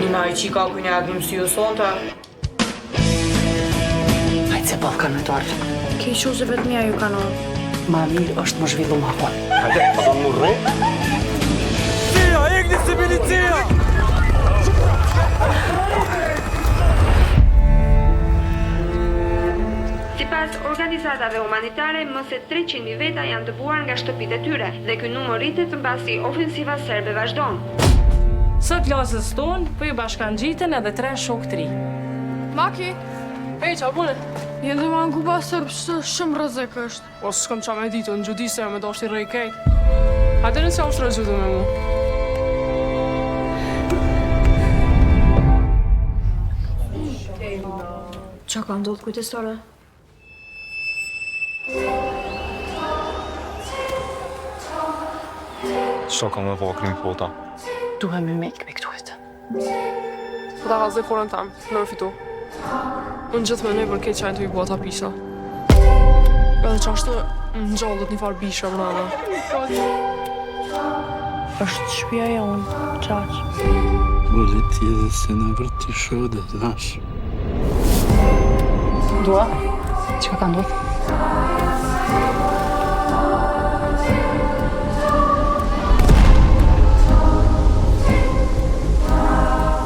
Alina i qika kënjak në mësio sonta. Hajtë se ballë me të ardhë. Ke i qose vetë mja ju kanon. Ma mirë është më zhvillu ma po. Hajde, pa do më rrë? Tia, egni se milicia! Sipas organizatave humanitare, më se 300.000 veta janë dëbuar nga shtëpitë e tyre dhe ky numër rritet mbasi ofensiva serbe vazhdon. Sot klasës tonë, po ju bashkangjiten edhe 3 shokë të ri. Maki, Ej, qa pune? jenë dhe ma në Kuba sërbë shumë rëzik është. O, s'kam qa me ditë, në gjudise me do është i rej kejt. Hajde në se është rëzhudu me mu. Qa ka ndodhë kujtestore? Qa ka me vakrin pota? Duhem me këmi këtu jetë. Po ta vazhde forën tam, në fitu. Unë gjithë me nejë për keq qajnë të i bua ta pisha. Edhe që ashtë në gjallët një farë bisha më është shpia ja unë, qaq. Voleti edhe se në vërti shode, znash. Dua, që ka ndodhë?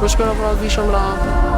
Më shkëra për atë bisha më